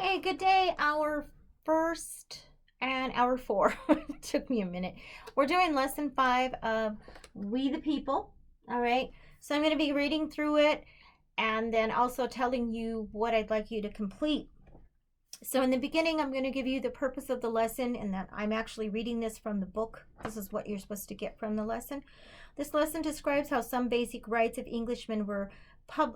Hey, good day. Hour first and hour four. It took me a minute. We're doing lesson 5 of We the People. All right. So I'm going to be reading through it and then also telling you what I'd like you to complete. So in the beginning, I'm going to give you the purpose of the lesson and that I'm actually reading this from the book. This is what you're supposed to get from the lesson. This lesson describes how some basic rights of Englishmen were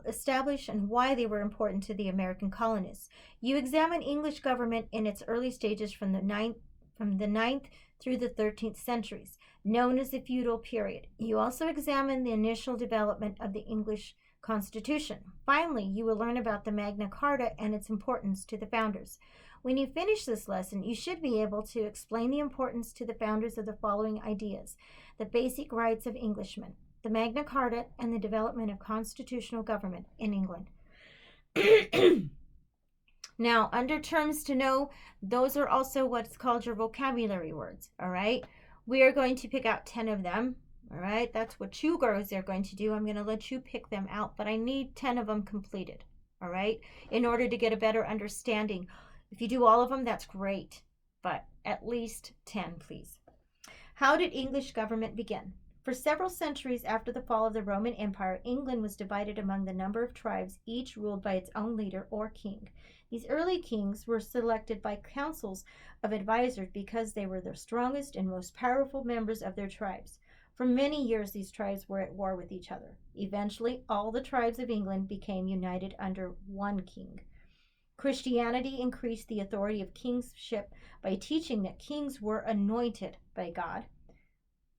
established and why they were important to the American colonists. You examine English government in its early stages from the 9th through the 13th centuries, known as the feudal period. You also examine the initial development of the English Constitution. Finally, you will learn about the Magna Carta and its importance to the founders. When you finish this lesson, you should be able to explain the importance to the founders of the following ideas: the basic rights of Englishmen, the Magna Carta, and the development of constitutional government in England. Now, under terms to know, those are also what's called your vocabulary words, all right? We are going to pick out 10 of them, all right? That's what you girls are going to do. I'm going to let you pick them out, but I need 10 of them completed, all right? In order to get a better understanding. If you do all of them, that's great, but at least 10, please. How did English government begin? For several centuries after the fall of the Roman Empire, England was divided among a number of tribes, each ruled by its own leader or king. These early kings were selected by councils of advisors because they were the strongest and most powerful members of their tribes. For many years, these tribes were at war with each other. Eventually, all the tribes of England became united under one king. Christianity increased the authority of kingship by teaching that kings were anointed by God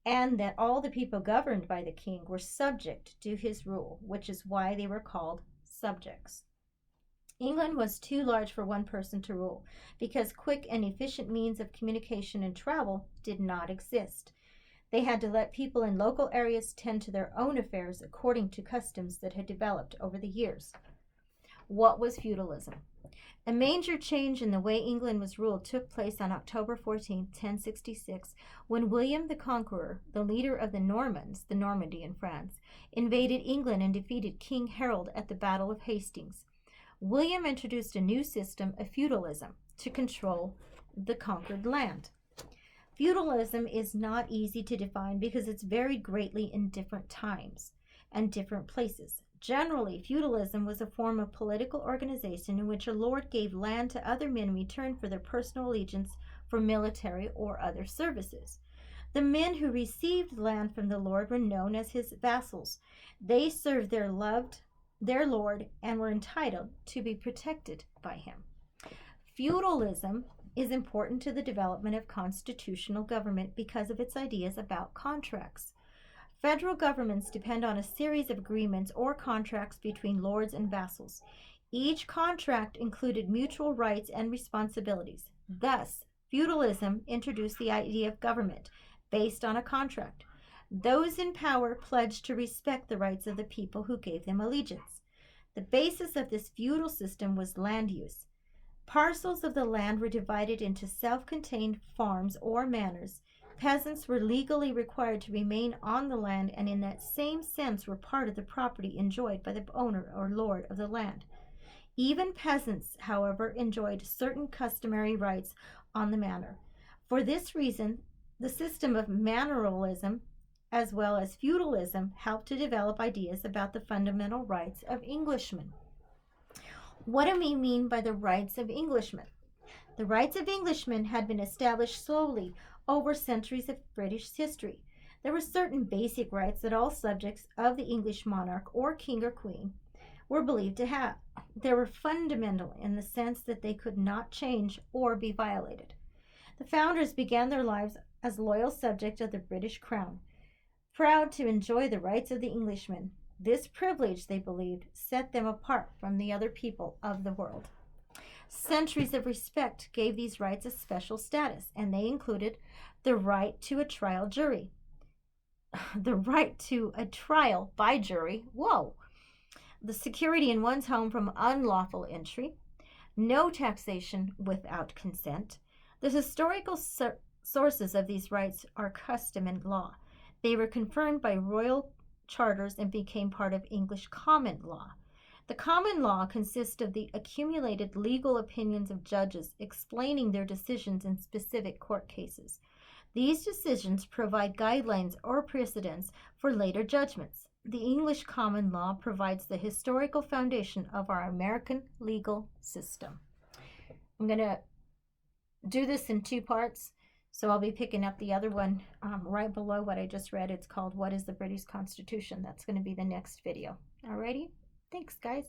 and that all the people governed by the king were subject to his rule, which is why they were called subjects. England was too large for one person to rule because quick and efficient means of communication and travel did not exist. They had to let people in local areas tend to their own affairs according to customs that had developed over the years. What was feudalism? A major change in the way England was ruled took place on October 14, 1066, when William the Conqueror, the leader of the Normans, the Normandy in France, invaded England and defeated King Harold at the Battle of Hastings. William introduced a new system of feudalism to control the conquered land. Feudalism is not easy to define because it's varied greatly in different times and different places. Generally, feudalism was a form of political organization in which a lord gave land to other men in return for their personal allegiance for military or other services. The men who received land from the lord were known as his vassals. They served their lord and were entitled to be protected by him. Feudalism is important to the development of constitutional government because of its ideas about contracts. Federal governments depend on a series of agreements or contracts between lords and vassals. Each contract included mutual rights and responsibilities. Thus, feudalism introduced the idea of government based on a contract. Those in power pledged to respect the rights of the people who gave them allegiance. The basis of this feudal system was land use. Parcels of the land were divided into self-contained farms or manors. Peasants were legally required to remain on the land and in that same sense were part of the property enjoyed by the owner or lord of the land. Even peasants, however, enjoyed certain customary rights on the manor. For this reason, the system of manorialism as well as feudalism helped to develop ideas about the fundamental rights of Englishmen. What do we mean by the rights of Englishmen? The rights of Englishmen had been established slowly over centuries of British history. There were certain basic rights that all subjects of the English monarch or king or queen were believed to have. They were fundamental in the sense that they could not change or be violated. The founders began their lives as loyal subjects of the British crown, proud to enjoy the rights of the Englishmen. This privilege, they believed, set them apart from the other people of the world. Centuries of respect gave these rights a special status, and they included the right to a trial jury, the right to a trial by jury, the security in one's home from unlawful entry, no taxation without consent. The historical sources of these rights are custom and law. They were confirmed by royal charters and became part of English common law. The common law consists of the accumulated legal opinions of judges explaining their decisions in specific court cases. These decisions provide guidelines or precedents for later judgments. The English common law provides the historical foundation of our American legal system. I'm going to do this in 2 parts, so I'll be picking up the other one right below what I just read. It's called What is the British Constitution? That's going to be the next video. Alrighty? Thanks, guys.